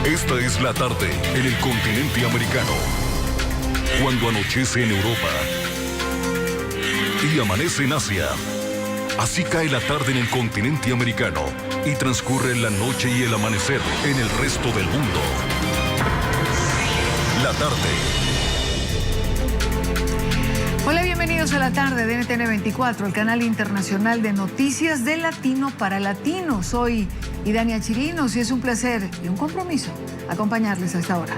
Esta es la tarde en el continente americano. Cuando anochece en Europa y amanece en Asia. Así cae la tarde en el continente americano y transcurre la noche y el amanecer en el resto del mundo. La tarde. Hola, bienvenidos a la tarde de NTN 24, el canal internacional de noticias de Latino para Latinos. Soy Idania Chirinos y es un placer y un compromiso acompañarles a esta hora.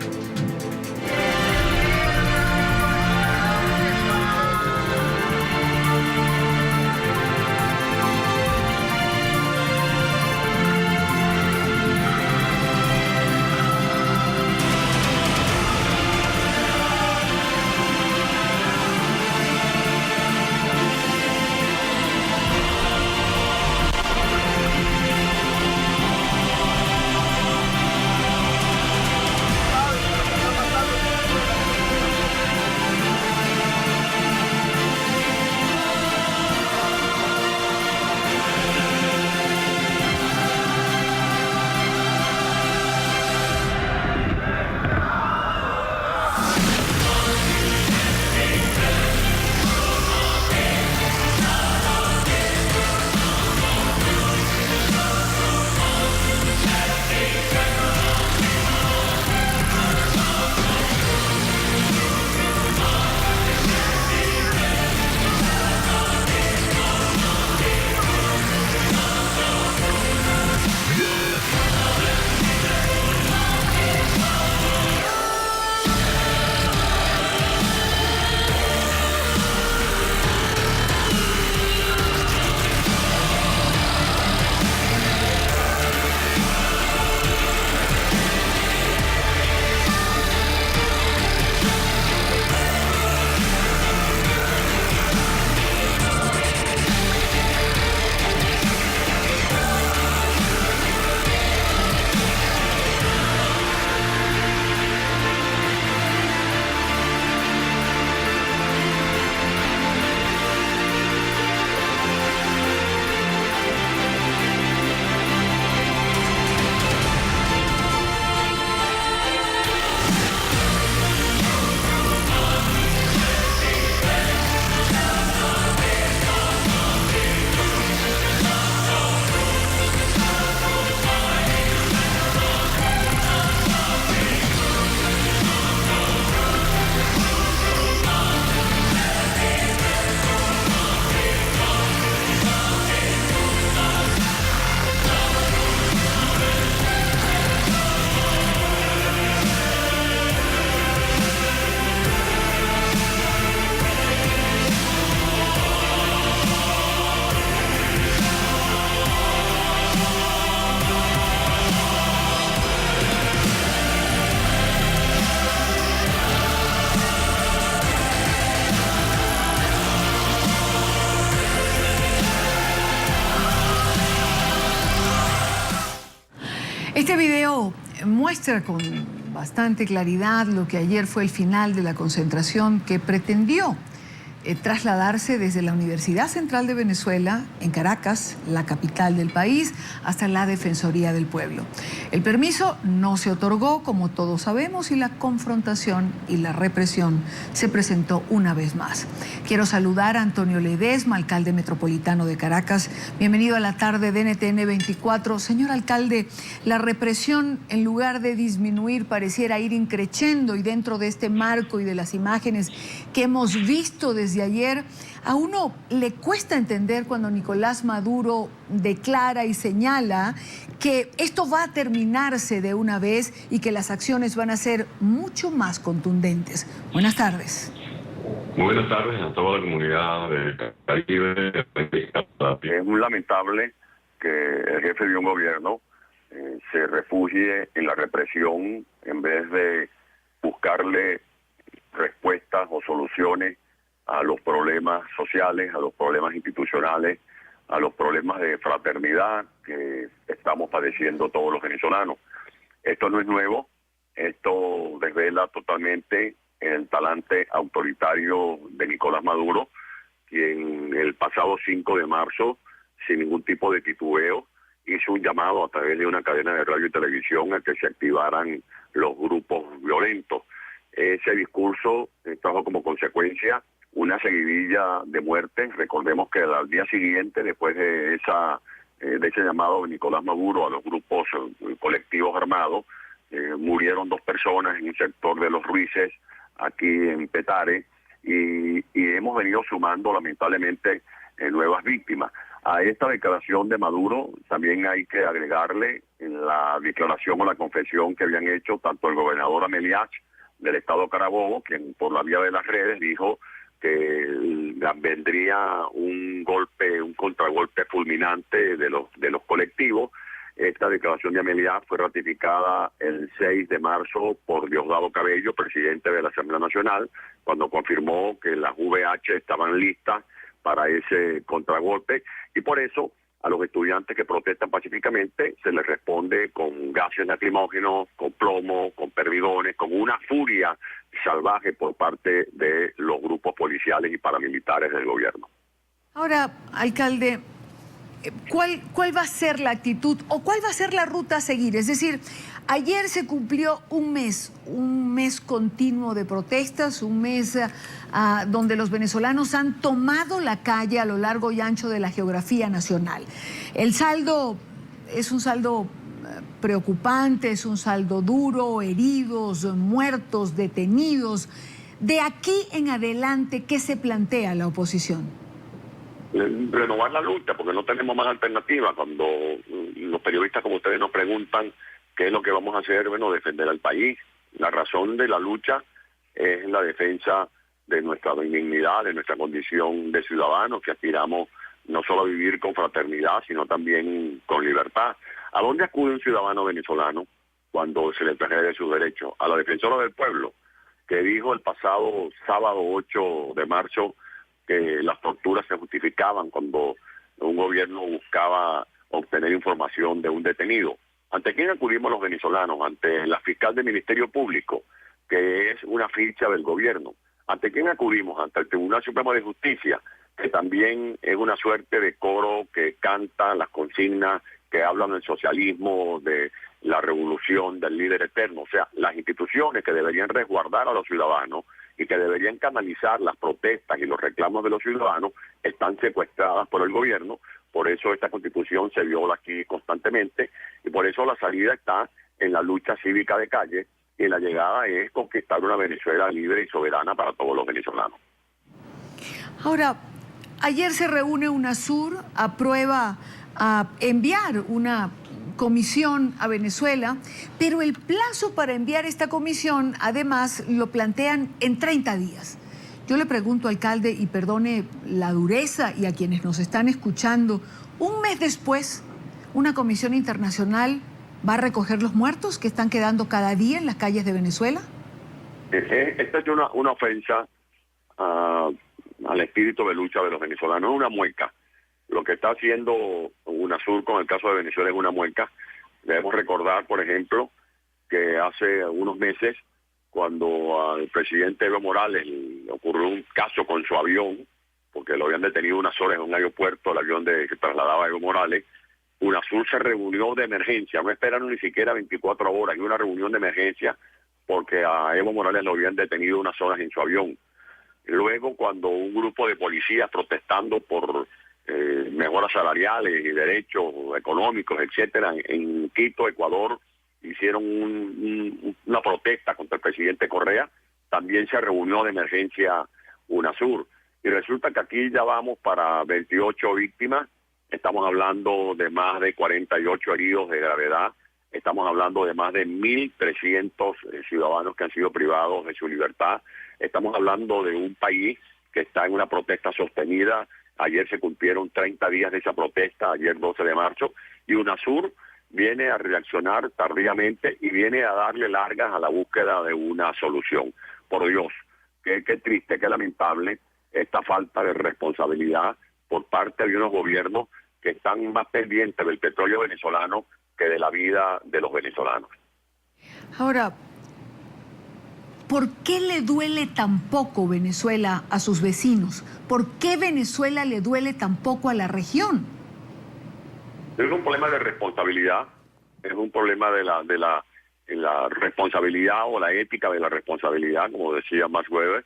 Este video muestra con bastante claridad lo que ayer fue el final de la concentración que pretendió trasladarse desde la Universidad Central de Venezuela, en Caracas, la capital del país, hasta la Defensoría del Pueblo. El permiso no se otorgó, como todos sabemos, y la confrontación y la represión se presentó una vez más. Quiero saludar a Antonio Ledesma, alcalde metropolitano de Caracas. Bienvenido a la tarde de NTN 24. Señor alcalde, la represión, en lugar de disminuir, pareciera ir increciendo, y dentro de este marco y de las imágenes que hemos visto desde ayer, a uno le cuesta entender cuando Nicolás Maduro declara y señala que esto va a terminarse de una vez y que las acciones van a ser mucho más contundentes. Buenas tardes. Muy buenas tardes a toda la comunidad del Caribe. Es muy lamentable que el jefe de un gobierno se refugie en la represión en vez de buscarle respuestas o soluciones a los problemas sociales, a los problemas institucionales, a los problemas de fraternidad que estamos padeciendo todos los venezolanos. Esto no es nuevo, esto desvela totalmente el talante autoritario de Nicolás Maduro, quien el pasado 5 de marzo, sin ningún tipo de titubeo, hizo un llamado a través de una cadena de radio y televisión a que se activaran los grupos violentos. Ese discurso trajo como consecuencia una seguidilla de muertes. Recordemos que al día siguiente, después de ese llamado de Nicolás Maduro a los grupos colectivos armados, murieron 2 personas en un sector de Los Ruices, aquí en Petare, y hemos venido sumando lamentablemente nuevas víctimas. A esta declaración de Maduro también hay que agregarle la declaración o la confesión que habían hecho tanto el gobernador Ameliach del estado Carabobo, quien por la vía de las redes dijo que vendría un contragolpe fulminante de los colectivos. Esta declaración de Ameliach fue ratificada el 6 de marzo por Diosdado Cabello, presidente de la Asamblea Nacional, cuando confirmó que las VH estaban listas para ese contragolpe, y por eso a los estudiantes que protestan pacíficamente se les responde con gases lacrimógenos, con plomo, con perdigones, con una furia salvaje por parte de los grupos policiales y paramilitares del gobierno. Ahora, alcalde, ¿cuál va a ser la actitud o cuál va a ser la ruta a seguir? Es decir, ayer se cumplió un mes continuo de protestas, un mes donde los venezolanos han tomado la calle a lo largo y ancho de la geografía nacional. El saldo es un saldo preocupante, es un saldo duro, heridos, muertos, detenidos. De aquí en adelante, ¿qué se plantea la oposición? Renovar la lucha, porque no tenemos más alternativa. Cuando los periodistas como ustedes nos preguntan qué es lo que vamos a hacer, bueno, defender al país. La razón de la lucha es la defensa de nuestra dignidad, de nuestra condición de ciudadanos, que aspiramos no solo a vivir con fraternidad, sino también con libertad. ¿A dónde acude un ciudadano venezolano cuando se le transgrede sus derechos? A la defensora del pueblo, que dijo el pasado sábado 8 de marzo que las torturas se justificaban cuando un gobierno buscaba obtener información de un detenido. ¿Ante quién acudimos los venezolanos? Ante la fiscal del Ministerio Público, que es una ficha del gobierno. ¿Ante quién acudimos? Ante el Tribunal Supremo de Justicia, que también es una suerte de coro que canta las consignas que hablan del socialismo, de la revolución, del líder eterno. O sea, las instituciones que deberían resguardar a los ciudadanos y que deberían canalizar las protestas y los reclamos de los ciudadanos están secuestradas por el gobierno. Por eso esta Constitución se viola aquí constantemente y por eso la salida está en la lucha cívica de calle y la llegada es conquistar una Venezuela libre y soberana para todos los venezolanos. Ahora, ayer se reúne UNASUR, aprueba a enviar una comisión a Venezuela, pero el plazo para enviar esta comisión, además, lo plantean en 30 días. Yo le pregunto, alcalde, y perdone la dureza y a quienes nos están escuchando, un mes después, ¿una comisión internacional va a recoger los muertos que están quedando cada día en las calles de Venezuela? Esta es una ofensa al espíritu de lucha de los venezolanos, es una mueca. Lo que está haciendo UNASUR con el caso de Venezuela es una mueca. Debemos recordar, por ejemplo, que hace unos meses, cuando al presidente Evo Morales le ocurrió un caso con su avión, porque lo habían detenido unas horas en un aeropuerto, el avión que trasladaba a Evo Morales, UNASUR se reunió de emergencia, no esperaron ni siquiera 24 horas, y una reunión de emergencia porque a Evo Morales lo habían detenido unas horas en su avión. Luego, cuando un grupo de policías protestando por mejoras salariales y derechos económicos, etcétera, en Quito, Ecuador, hicieron una protesta contra el presidente Correa, también se reunió de emergencia UNASUR. Y resulta que aquí ya vamos para 28 víctimas, estamos hablando de más de 48 heridos de gravedad, estamos hablando de más de 1.300 ciudadanos que han sido privados de su libertad, estamos hablando de un país que está en una protesta sostenida. Ayer se cumplieron 30 días de esa protesta, ayer 12 de marzo, y UNASUR viene a reaccionar tardíamente y viene a darle largas a la búsqueda de una solución. Por Dios, qué triste, qué lamentable esta falta de responsabilidad por parte de unos gobiernos que están más pendientes del petróleo venezolano que de la vida de los venezolanos. Ahora, ¿por qué le duele tan poco Venezuela a sus vecinos? ¿Por qué Venezuela le duele tan poco a la región? Es un problema de responsabilidad, es un problema de la responsabilidad o la ética de la responsabilidad, como decía Max Weber.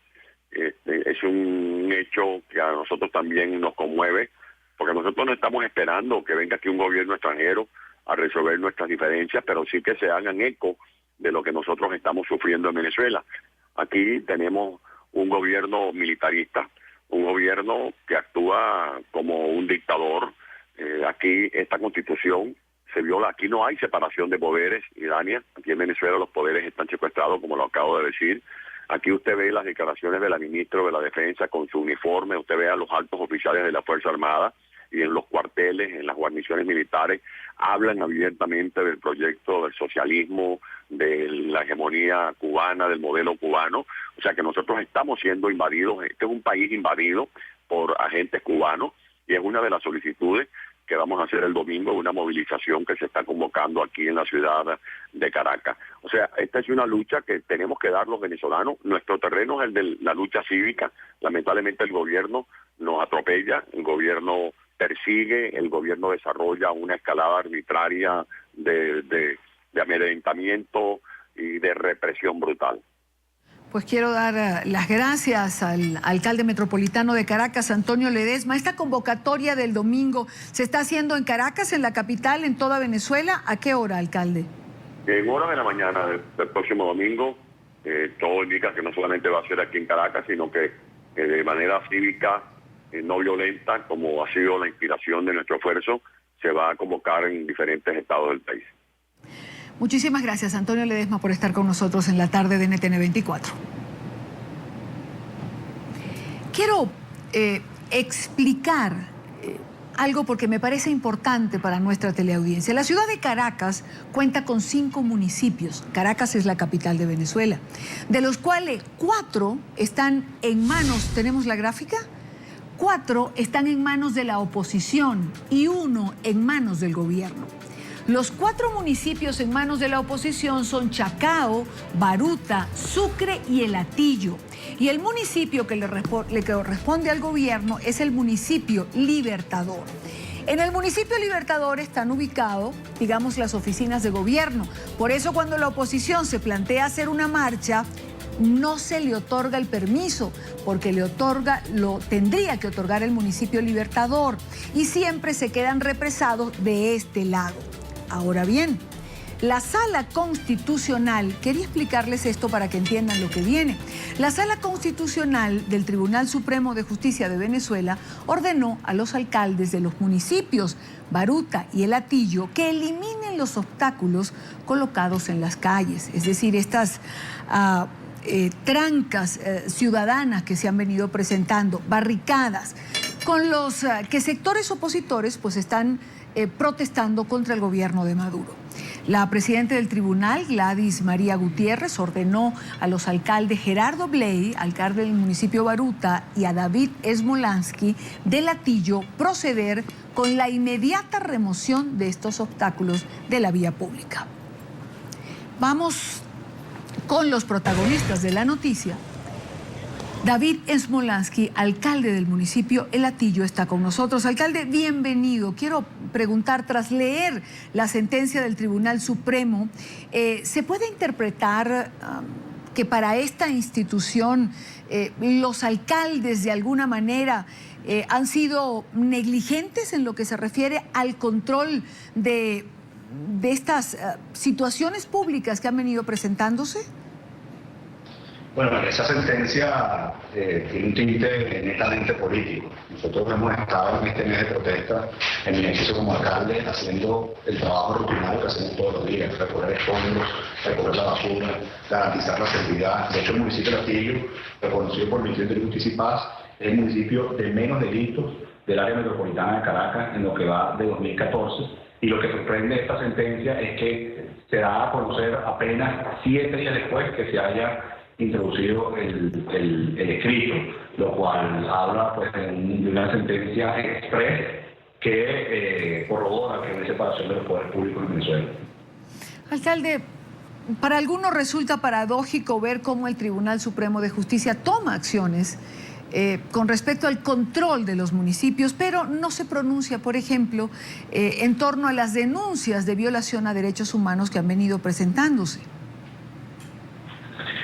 Es un hecho que a nosotros también nos conmueve, porque nosotros no estamos esperando que venga aquí un gobierno extranjero a resolver nuestras diferencias, pero sí que se hagan eco de lo que nosotros estamos sufriendo en Venezuela. Aquí tenemos un gobierno militarista, un gobierno que actúa como un dictador. Aquí esta constitución se viola, aquí no hay separación de poderes, Idania. Aquí en Venezuela los poderes están secuestrados, como lo acabo de decir. Aquí usted ve las declaraciones de la ministra de la Defensa con su uniforme, usted ve a los altos oficiales de la Fuerza Armada y en los cuarteles, en las guarniciones militares, hablan abiertamente del proyecto del socialismo, de la hegemonía cubana, del modelo cubano. O sea que nosotros estamos siendo invadidos, este es un país invadido por agentes cubanos y es una de las solicitudes que vamos a hacer el domingo, una movilización que se está convocando aquí en la ciudad de Caracas. O sea, esta es una lucha que tenemos que dar los venezolanos. Nuestro terreno es el de la lucha cívica. Lamentablemente el gobierno nos atropella, el gobierno persigue, el gobierno desarrolla una escalada arbitraria de amedrentamiento y de represión brutal. Pues quiero dar las gracias al alcalde metropolitano de Caracas, Antonio Ledesma. Esta convocatoria del domingo se está haciendo en Caracas, en la capital, en toda Venezuela. ¿A qué hora, alcalde? En horas de la mañana del próximo domingo. Todo indica que no solamente va a ser aquí en Caracas, sino que de manera cívica, no violenta, como ha sido la inspiración de nuestro esfuerzo, se va a convocar en diferentes estados del país. Muchísimas gracias, Antonio Ledesma, por estar con nosotros en la tarde de NTN 24. Quiero explicar algo porque me parece importante para nuestra teleaudiencia. La ciudad de Caracas cuenta con 5 municipios. Caracas es la capital de Venezuela, de los cuales 4 están en manos, ¿tenemos la gráfica? 4 están en manos de la oposición y 1 en manos del gobierno. Los 4 municipios en manos de la oposición son Chacao, Baruta, Sucre y El Hatillo. Y el municipio que le corresponde al gobierno es el municipio Libertador. En el municipio Libertador están ubicados, digamos, las oficinas de gobierno. Por eso cuando la oposición se plantea hacer una marcha, no se le otorga el permiso, porque lo tendría que otorgar el municipio Libertador. Y siempre se quedan represados de este lado. Ahora bien, la Sala Constitucional, quería explicarles esto para que entiendan lo que viene. La Sala Constitucional del Tribunal Supremo de Justicia de Venezuela ordenó a los alcaldes de los municipios Baruta y El Hatillo que eliminen los obstáculos colocados en las calles, es decir, estas trancas ciudadanas que se han venido presentando, barricadas, con los que sectores opositores pues están protestando contra el gobierno de Maduro. La presidenta del tribunal, Gladys María Gutiérrez, ordenó a los alcaldes Gerardo Bley, alcalde del municipio Baruta, y a David Smolansky del Hatillo proceder con la inmediata remoción de estos obstáculos de la vía pública. Vamos con los protagonistas de la noticia. David Smolansky, alcalde del municipio El Hatillo, está con nosotros. Alcalde, bienvenido. Quiero preguntar, tras leer la sentencia del Tribunal Supremo, ¿se puede interpretar que para esta institución los alcaldes de alguna manera han sido negligentes en lo que se refiere al control de estas situaciones públicas que han venido presentándose? Bueno, esa sentencia tiene un tinte netamente político. Nosotros hemos estado en este mes de protesta, en mi ejercicio como alcalde, haciendo el trabajo rutinario que hacemos todos los días: recoger escombros, recoger la basura, garantizar la seguridad. De hecho, el municipio de Hatillo, reconocido por el Ministerio de Justicia y Paz, es el municipio de menos delitos del área metropolitana de Caracas en lo que va de 2014. Y lo que sorprende esta sentencia es que se da a conocer apenas 7 días después que se haya introducido el escrito, lo cual habla pues de una sentencia express que corrobora que no hay separación de los poderes públicos en Venezuela. Alcalde, para algunos resulta paradójico ver cómo el Tribunal Supremo de Justicia toma acciones con respecto al control de los municipios, pero no se pronuncia, por ejemplo, en torno a las denuncias de violación a derechos humanos que han venido presentándose.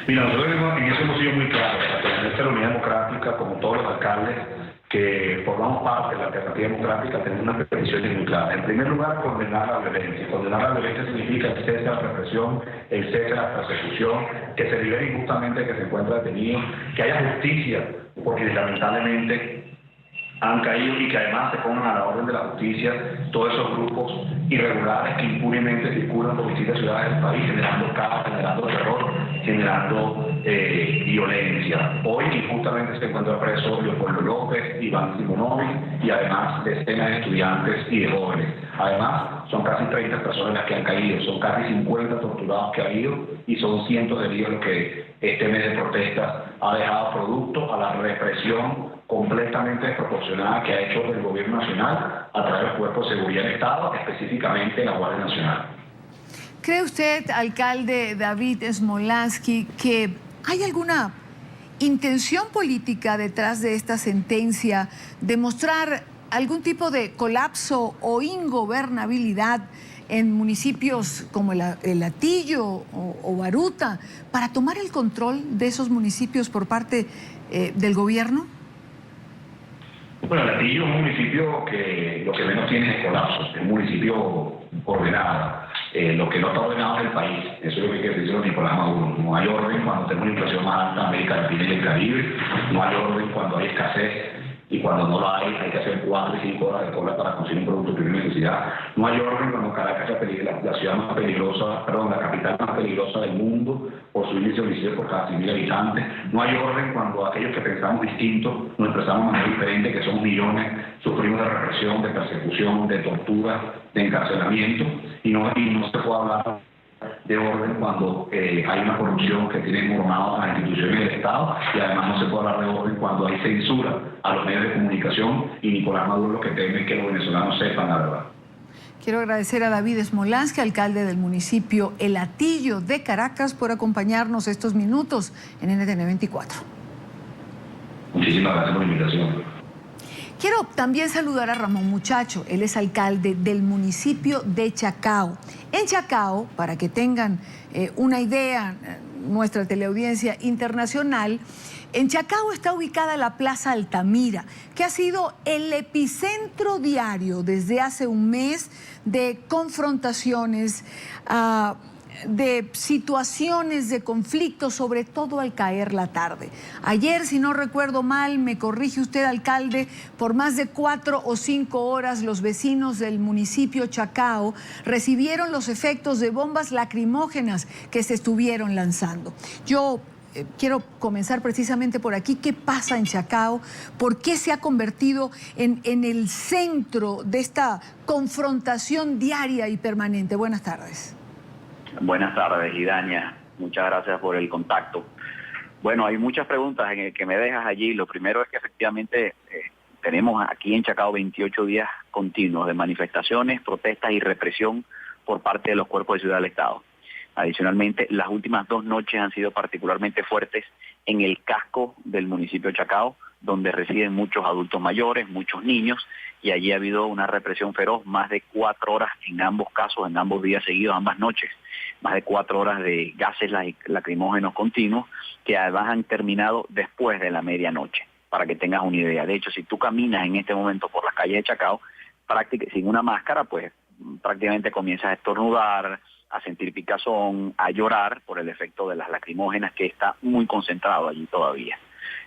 Mira, nosotros en eso hemos sido muy claros, en esta unidad democrática, como todos los alcaldes que formamos parte de la alternativa democrática, tenemos unas peticiones muy claras. En primer lugar, condenar la violencia. Condenar la violencia significa el cese de la represión, el cese de la persecución, que se libere injustamente que se encuentra detenido, que haya justicia, porque lamentablemente han caído, y que además se pongan a la orden de la justicia todos esos grupos irregulares que impunemente circulan por distintas ciudades del país, generando caos, generando terror, generando violencia. Hoy injustamente se encuentra preso Leopoldo López, Iván Simonovic y además decenas de estudiantes y de jóvenes. Además, son casi 30 personas las que han caído, son casi 50 torturados que ha habido y son cientos de heridos lo que este mes de protestas ha dejado producto a la represión completamente desproporcionada que ha hecho el gobierno nacional a través del Cuerpo de Seguridad del Estado, específicamente la Guardia Nacional. ¿Cree usted, alcalde David Smolansky, que hay alguna intención política detrás de esta sentencia de mostrar algún tipo de colapso o ingobernabilidad en municipios como el Hatillo o Baruta para tomar el control de esos municipios por parte del gobierno? Bueno, el Hatillo es un municipio que lo que menos tiene es colapso, es un municipio ordenado. Lo que no está ordenado es el país, eso es lo que dice Nicolás Maduro. No hay orden cuando tenemos una inflación más alta en América Latina y el Caribe, no hay orden cuando hay escasez, y cuando no la hay que hacer 4 y 5 horas de cola para conseguir un producto de primera necesidad. No hay orden cuando Caracas es la ciudad más peligrosa, la capital más peligrosa del mundo por su índice de homicidios por cada 100.000 habitantes. No hay orden cuando aquellos que pensamos distinto nos expresamos de manera diferente, que somos millones, sufrimos de represión, de persecución, de tortura, de encarcelamiento, y no se puede hablar de orden cuando hay una corrupción que tiene mormado a las instituciones del Estado, y además no se puede hablar de orden cuando hay censura a los medios de comunicación, y Nicolás Maduro lo que teme es que los venezolanos sepan la verdad. Quiero agradecer a David Smolansky, alcalde del municipio El Hatillo de Caracas, por acompañarnos estos minutos en NTN 24. Muchísimas gracias por la invitación. Quiero también saludar a Ramón Muchacho, él es alcalde del municipio de Chacao. En Chacao, para que tengan una idea, nuestra teleaudiencia internacional, en Chacao está ubicada la Plaza Altamira, que ha sido el epicentro diario desde hace un mes de confrontaciones, de situaciones de conflicto, sobre todo al caer la tarde. Ayer, si no recuerdo mal, me corrige usted, alcalde, por más de 4 o 5 horas los vecinos del municipio Chacao recibieron los efectos de bombas lacrimógenas que se estuvieron lanzando. Yo quiero comenzar precisamente por aquí. ¿Qué pasa en Chacao? ¿Por qué se ha convertido en el centro de esta confrontación diaria y permanente? Buenas tardes. Buenas tardes, Idaña. Muchas gracias por el contacto. Bueno, hay muchas preguntas en el que me dejas allí. Lo primero es que efectivamente tenemos aquí en Chacao 28 días continuos de manifestaciones, protestas y represión por parte de los cuerpos de seguridad del Estado. Adicionalmente, las últimas 2 noches han sido particularmente fuertes en el casco del municipio de Chacao, donde residen muchos adultos mayores, muchos niños, y allí ha habido una represión feroz, más de 4 horas en ambos casos, en ambos días seguidos, ambas noches, más de 4 horas de gases lacrimógenos continuos, que además han terminado después de la medianoche, para que tengas una idea. De hecho, si tú caminas en este momento por las calles de Chacao, sin una máscara, pues prácticamente comienzas a estornudar, a sentir picazón, a llorar por el efecto de las lacrimógenas, que está muy concentrado allí todavía.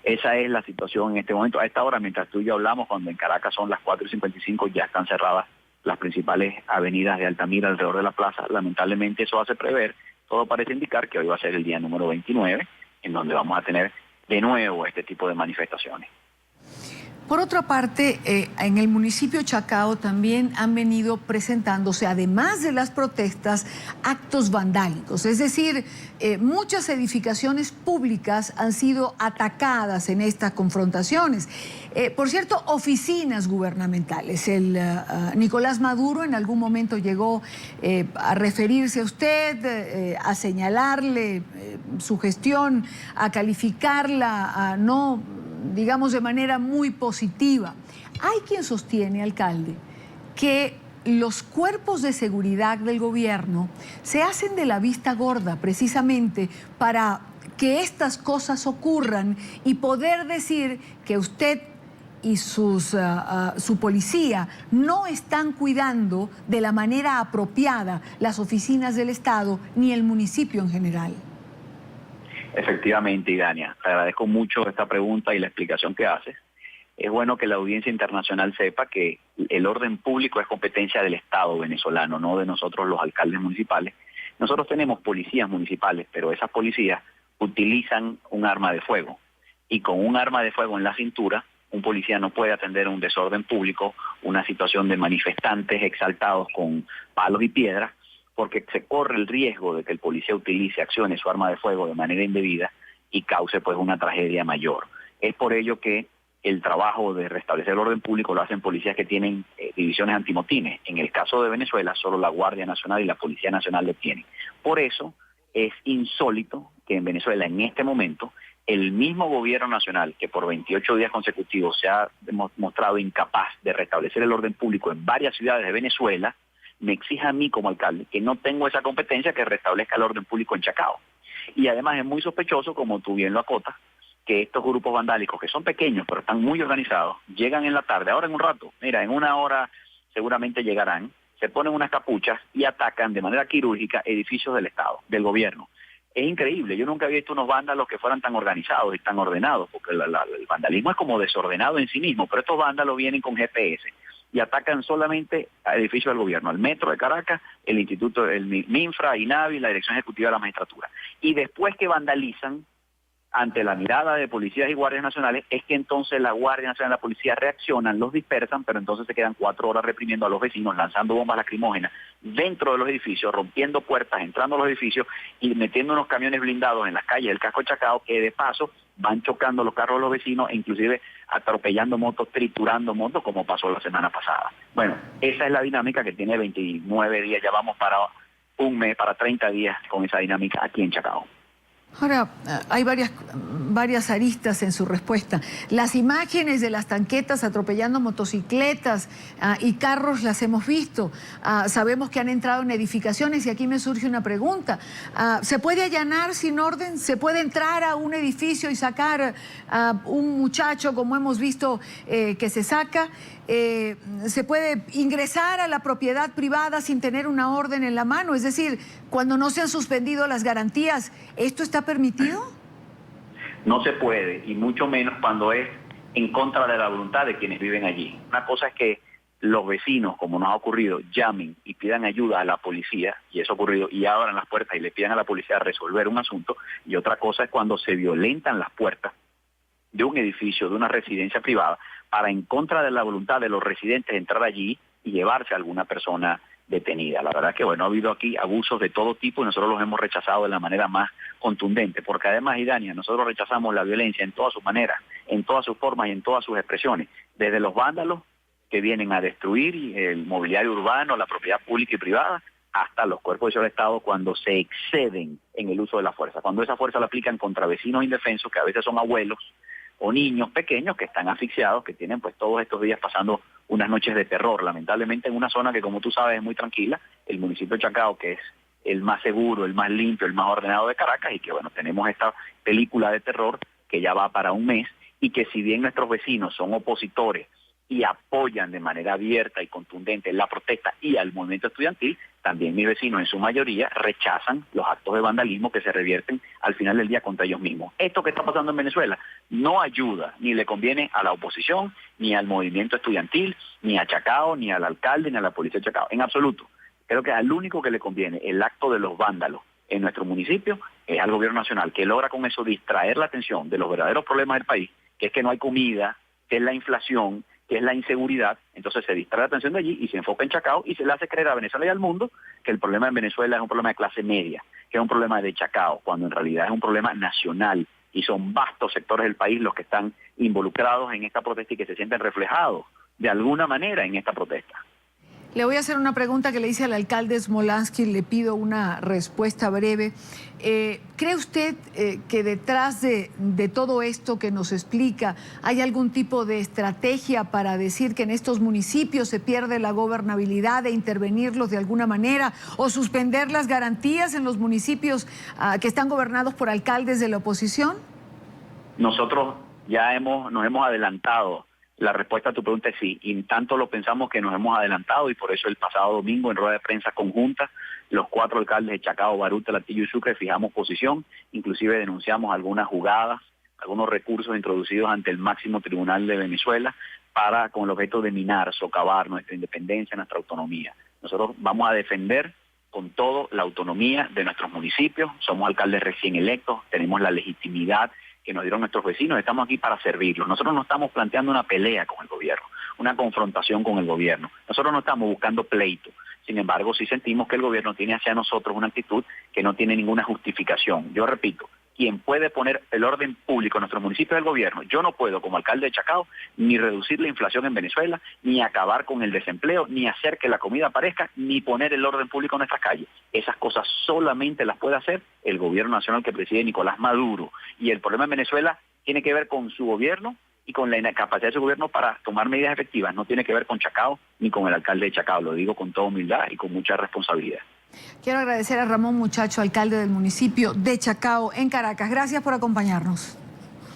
Esa es la situación en este momento. A esta hora, mientras tú y yo hablamos, cuando en Caracas son las 4:55, ya están cerradas las principales avenidas de Altamira alrededor de la plaza. Lamentablemente eso hace prever, todo parece indicar que hoy va a ser el día número 29, en donde vamos a tener de nuevo este tipo de manifestaciones. Por otra parte, en el municipio Chacao también han venido presentándose, además de las protestas, actos vandálicos. Es decir, muchas edificaciones públicas han sido atacadas en estas confrontaciones. Por cierto, oficinas gubernamentales. Nicolás Maduro en algún momento llegó a referirse a usted, a señalarle su gestión, a calificarla, a no digamos de manera muy positiva. Hay quien sostiene, alcalde, que los cuerpos de seguridad del gobierno se hacen de la vista gorda precisamente para que estas cosas ocurran y poder decir que usted y su policía no están cuidando de la manera apropiada las oficinas del Estado ni el municipio en general. Efectivamente, Idania, te agradezco mucho esta pregunta y la explicación que haces. Es bueno que la audiencia internacional sepa que el orden público es competencia del Estado venezolano, no de nosotros los alcaldes municipales. Nosotros tenemos policías municipales, pero esas policías utilizan un arma de fuego. Y con un arma de fuego en la cintura, un policía no puede atender un desorden público, una situación de manifestantes exaltados con palos y piedras, porque se corre el riesgo de que el policía utilice, accione su arma de fuego de manera indebida y cause pues una tragedia mayor. Es por ello que el trabajo de restablecer el orden público lo hacen policías que tienen divisiones antimotines. En el caso de Venezuela, solo la Guardia Nacional y la Policía Nacional lo tienen. Por eso es insólito que en Venezuela, en este momento, el mismo gobierno nacional, que por 28 días consecutivos se ha mostrado incapaz de restablecer el orden público en varias ciudades de Venezuela, me exija a mí como alcalde, que no tengo esa competencia, que restablezca el orden público en Chacao. Y además es muy sospechoso, como tú bien lo acotas, que estos grupos vandálicos, que son pequeños pero están muy organizados, llegan en la tarde, ahora en un rato, mira, en una hora seguramente llegarán, se ponen unas capuchas y atacan de manera quirúrgica edificios del Estado, del gobierno. Es increíble, yo nunca había visto unos vándalos que fueran tan organizados y tan ordenados, porque el vandalismo es como desordenado en sí mismo, pero estos vándalos vienen con GPS y atacan solamente a edificios del gobierno, al Metro de Caracas, el Instituto, el MINFRA, INAVI, la Dirección Ejecutiva de la Magistratura. Y después que vandalizan, ante la mirada de policías y guardias nacionales, es que entonces la Guardia Nacional y la policía reaccionan, los dispersan, pero entonces se quedan 4 horas reprimiendo a los vecinos, lanzando bombas lacrimógenas dentro de los edificios, rompiendo puertas, entrando a los edificios y metiendo unos camiones blindados en las calles del casco de Chacao, que de paso van chocando los carros de los vecinos e inclusive atropellando motos, triturando motos, como pasó la semana pasada. Bueno, esa es la dinámica que tiene 29 días, ya vamos para un mes, para 30 días con esa dinámica aquí en Chacao. Ahora, hay varias aristas en su respuesta. Las imágenes de las tanquetas atropellando motocicletas y carros las hemos visto. Sabemos que han entrado en edificaciones y aquí me surge una pregunta. ¿Se puede allanar sin orden? ¿Se puede entrar a un edificio y sacar a un muchacho como hemos visto que se saca? ¿Se puede ingresar a la propiedad privada sin tener una orden en la mano? Es decir, cuando no se han suspendido las garantías, ¿esto está permitido? No se puede, y mucho menos cuando es en contra de la voluntad de quienes viven allí. Una cosa es que los vecinos, como nos ha ocurrido, llamen y pidan ayuda a la policía, y eso ha ocurrido, y abran las puertas y le pidan a la policía resolver un asunto, y otra cosa es cuando se violentan las puertas de un edificio, de una residencia privada, para en contra de la voluntad de los residentes entrar allí y llevarse a alguna persona detenida. La verdad es que, bueno, ha habido aquí abusos de todo tipo y nosotros los hemos rechazado de la manera más contundente, porque además, Idania, nosotros rechazamos la violencia en todas sus maneras, en todas sus formas y en todas sus expresiones, desde los vándalos que vienen a destruir el mobiliario urbano, la propiedad pública y privada, hasta los cuerpos de seguridad del Estado cuando se exceden en el uso de la fuerza, cuando esa fuerza la aplican contra vecinos indefensos, que a veces son abuelos, o niños pequeños que están asfixiados, que tienen pues todos estos días pasando unas noches de terror, lamentablemente en una zona que, como tú sabes, es muy tranquila, el municipio de Chacao, que es el más seguro, el más limpio, el más ordenado de Caracas, y que bueno, tenemos esta película de terror que ya va para un mes, y que si bien nuestros vecinos son opositores y apoyan de manera abierta y contundente la protesta y al movimiento estudiantil, también mis vecinos en su mayoría rechazan los actos de vandalismo que se revierten al final del día contra ellos mismos. Esto que está pasando en Venezuela no ayuda ni le conviene a la oposición, ni al movimiento estudiantil, ni a Chacao, ni al alcalde, ni a la policía de Chacao, en absoluto. Creo que al único que le conviene el acto de los vándalos en nuestro municipio es al gobierno nacional, que logra con eso distraer la atención de los verdaderos problemas del país, que es que no hay comida, que es la inflación, que es la inseguridad. Entonces se distrae la atención de allí y se enfoca en Chacao y se le hace creer a Venezuela y al mundo que el problema en Venezuela es un problema de clase media, que es un problema de Chacao, cuando en realidad es un problema nacional y son vastos sectores del país los que están involucrados en esta protesta y que se sienten reflejados de alguna manera en esta protesta. Le voy a hacer una pregunta que le hice al alcalde Smolansky, le pido una respuesta breve. ¿Cree usted que detrás de todo esto que nos explica hay algún tipo de estrategia para decir que en estos municipios se pierde la gobernabilidad, de intervenirlos de alguna manera o suspender las garantías en los municipios que están gobernados por alcaldes de la oposición? Nosotros ya nos hemos adelantado. La respuesta a tu pregunta es sí, y tanto lo pensamos que nos hemos adelantado, y por eso el pasado domingo en rueda de prensa conjunta, los 4 alcaldes de Chacao, Baruta, Latillo y Sucre fijamos posición, inclusive denunciamos algunas jugadas, algunos recursos introducidos ante el máximo tribunal de Venezuela con el objeto de minar, socavar nuestra independencia, nuestra autonomía. Nosotros vamos a defender con todo la autonomía de nuestros municipios, somos alcaldes recién electos, tenemos la legitimidad que nos dieron nuestros vecinos, estamos aquí para servirlos. Nosotros no estamos planteando una pelea con el gobierno, una confrontación con el gobierno. Nosotros no estamos buscando pleito. Sin embargo, sí sentimos que el gobierno tiene hacia nosotros una actitud que no tiene ninguna justificación. Yo repito, quien puede poner el orden público en nuestro municipio es el gobierno. Yo no puedo, como alcalde de Chacao, ni reducir la inflación en Venezuela, ni acabar con el desempleo, ni hacer que la comida aparezca, ni poner el orden público en nuestras calles. Esas cosas solamente las puede hacer el gobierno nacional que preside Nicolás Maduro. Y el problema en Venezuela tiene que ver con su gobierno y con la incapacidad de su gobierno para tomar medidas efectivas. No tiene que ver con Chacao ni con el alcalde de Chacao. Lo digo con toda humildad y con mucha responsabilidad. Quiero agradecer a Ramón Muchacho, alcalde del municipio de Chacao, en Caracas. Gracias por acompañarnos.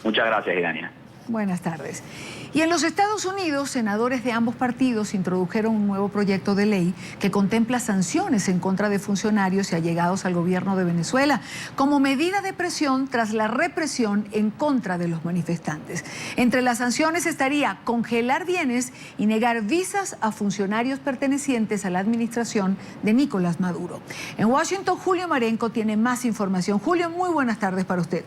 Muchas gracias, Idania. Buenas tardes. Y en los Estados Unidos, senadores de ambos partidos introdujeron un nuevo proyecto de ley que contempla sanciones en contra de funcionarios y allegados al gobierno de Venezuela como medida de presión tras la represión en contra de los manifestantes. Entre las sanciones estaría congelar bienes y negar visas a funcionarios pertenecientes a la administración de Nicolás Maduro. En Washington, Julio Marenco tiene más información. Julio, muy buenas tardes para usted.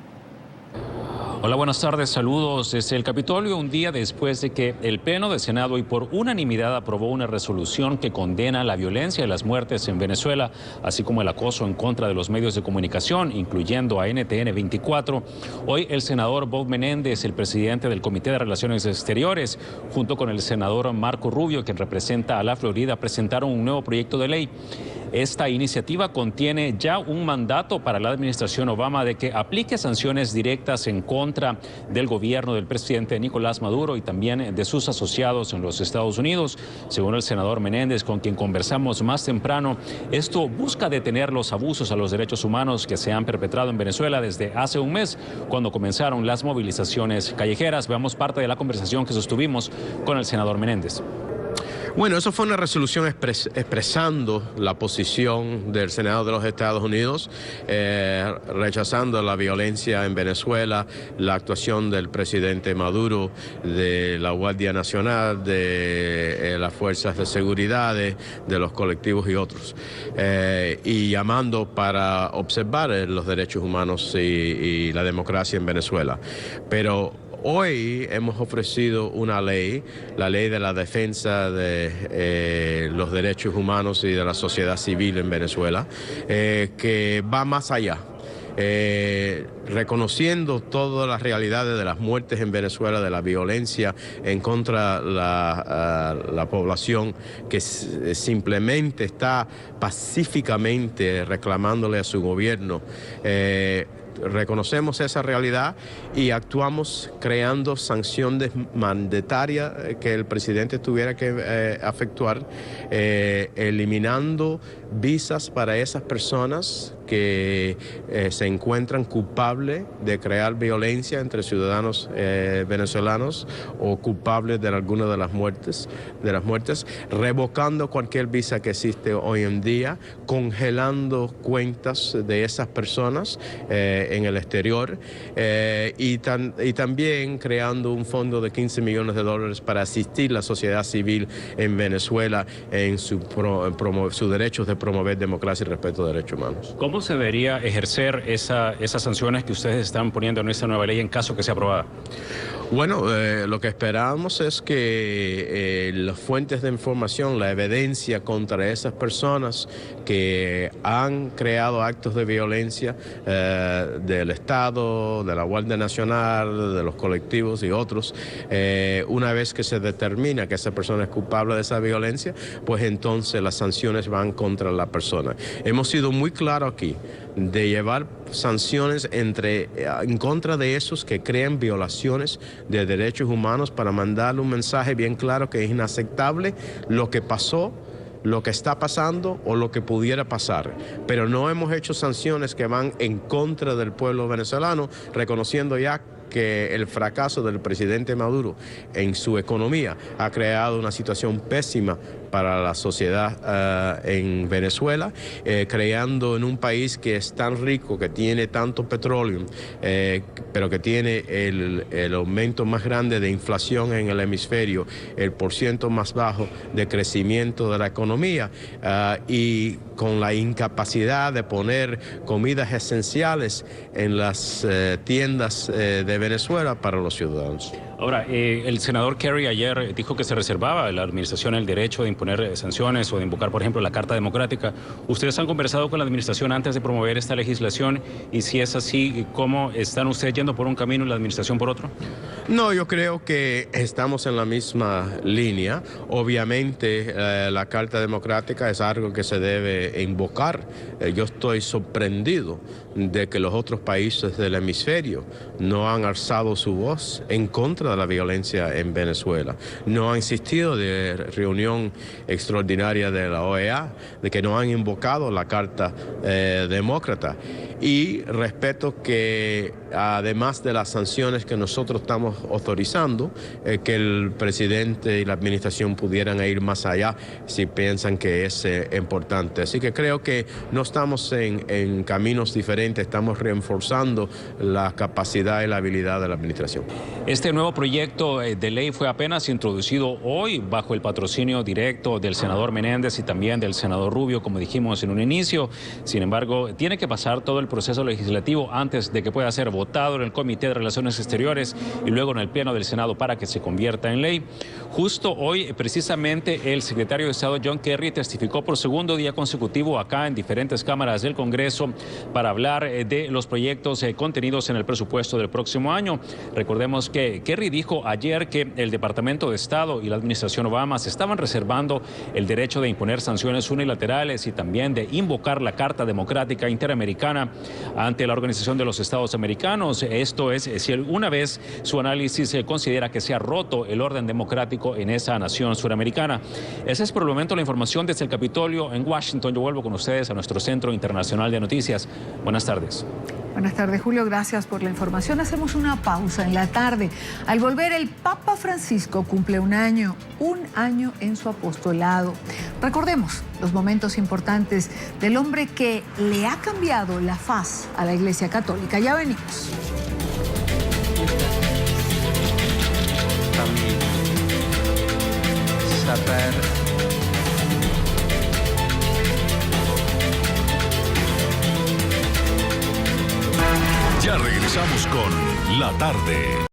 Hola, buenas tardes, saludos desde el Capitolio, un día después de que el Pleno del Senado y por unanimidad aprobó una resolución que condena la violencia y las muertes en Venezuela, así como el acoso en contra de los medios de comunicación, incluyendo a NTN 24. Hoy el senador Bob Menéndez, el presidente del Comité de Relaciones Exteriores, junto con el senador Marco Rubio, quien representa a la Florida, presentaron un nuevo proyecto de ley. Esta iniciativa contiene ya un mandato para la administración Obama de que aplique sanciones directas en contra del gobierno del presidente Nicolás Maduro y también de sus asociados en los Estados Unidos. Según el senador Menéndez, con quien conversamos más temprano, esto busca detener los abusos a los derechos humanos que se han perpetrado en Venezuela desde hace un mes, cuando comenzaron las movilizaciones callejeras. Veamos parte de la conversación que sostuvimos con el senador Menéndez. Bueno, eso fue una resolución expresando la posición del Senado de los Estados Unidos, rechazando la violencia en Venezuela, la actuación del presidente Maduro, de la Guardia Nacional, de las fuerzas de seguridad, de los colectivos y otros, y llamando para observar los derechos humanos y la democracia en Venezuela. Pero hoy hemos ofrecido una ley, la ley de la defensa de los derechos humanos y de la sociedad civil en Venezuela, que va más allá. Reconociendo todas las realidades de las muertes en Venezuela, de la violencia en contra de la población que simplemente está pacíficamente reclamándole a su gobierno. Reconocemos esa realidad y actuamos creando sanciones mandatarias que el presidente tuviera que efectuar, eliminando visas para esas personas que se encuentran culpables de crear violencia entre ciudadanos venezolanos o culpables de alguna de las muertes, revocando cualquier visa que existe hoy en día, congelando cuentas de esas personas en el exterior, y también creando un fondo de $15 millones para asistir a la sociedad civil en Venezuela en sus derechos de promover democracia y respeto a derechos humanos. ¿Cómo se debería ejercer esas sanciones que ustedes están poniendo en esta nueva ley en caso que sea aprobada? Bueno, lo que esperamos es que las fuentes de información, la evidencia contra esas personas que han creado actos de violencia del Estado, de la Guardia Nacional, de los colectivos y otros, una vez que se determina que esa persona es culpable de esa violencia, pues entonces las sanciones van contra la persona. Hemos sido muy claros aquí de llevar sanciones en contra de esos que crean violaciones de derechos humanos para mandarle un mensaje bien claro que es inaceptable lo que pasó, lo que está pasando o lo que pudiera pasar. Pero no hemos hecho sanciones que van en contra del pueblo venezolano, reconociendo ya que el fracaso del presidente Maduro en su economía ha creado una situación pésima para la sociedad en Venezuela, creando en un país que es tan rico, que tiene tanto petróleo, pero que tiene el aumento más grande de inflación en el hemisferio, el % más bajo de crecimiento de la economía y con la incapacidad de poner comidas esenciales en las tiendas de Venezuela para los ciudadanos. Ahora, el senador Kerry ayer dijo que se reservaba a la administración el derecho de imponer sanciones o de invocar, por ejemplo, la Carta Democrática. ¿Ustedes han conversado con la administración antes de promover esta legislación? Y si es así, ¿cómo están ustedes yendo por un camino y la administración por otro? No, yo creo que estamos en la misma línea. Obviamente, la Carta Democrática es algo que se debe invocar. Yo estoy sorprendido de que los otros países del hemisferio no han alzado su voz en contra de la violencia en Venezuela. No han insistido de reunión extraordinaria de la OEA, de que no han invocado la Carta Demócrata. Y respeto que, además de las sanciones que nosotros estamos autorizando, que el presidente y la administración pudieran ir más allá si piensan que es importante. Así que creo que no estamos en caminos diferentes, estamos reforzando la capacidad y la habilidad de la administración. Este nuevo proyecto de ley fue apenas introducido hoy bajo el patrocinio directo del senador Menéndez y también del senador Rubio, como dijimos en un inicio. Sin embargo, tiene que pasar todo el proceso legislativo antes de que pueda ser votado en el Comité de Relaciones Exteriores y luego en el Pleno del Senado para que se convierta en ley. Justo hoy, precisamente, el secretario de Estado John Kerry testificó por segundo día consecutivo acá en diferentes cámaras del Congreso para hablar de los proyectos contenidos en el presupuesto del próximo año. Recordemos que Kerry dijo ayer que el Departamento de Estado y la administración Obama se estaban reservando el derecho de imponer sanciones unilaterales y también de invocar la Carta Democrática Interamericana ante la Organización de los Estados Americanos. Esto es, si alguna vez su análisis considera que se ha roto el orden democrático en esa nación suramericana. Esa es por el momento la información desde el Capitolio en Washington. Yo vuelvo con ustedes a nuestro Centro Internacional de Noticias. Buenas tardes. Buenas tardes, Julio. Gracias por la información. Hacemos una pausa en la tarde. Al volver, el Papa Francisco cumple un año en su apostolado. Recordemos los momentos importantes del hombre que le ha cambiado la faz a la Iglesia Católica. Ya venimos. Ya regresamos con La Tarde.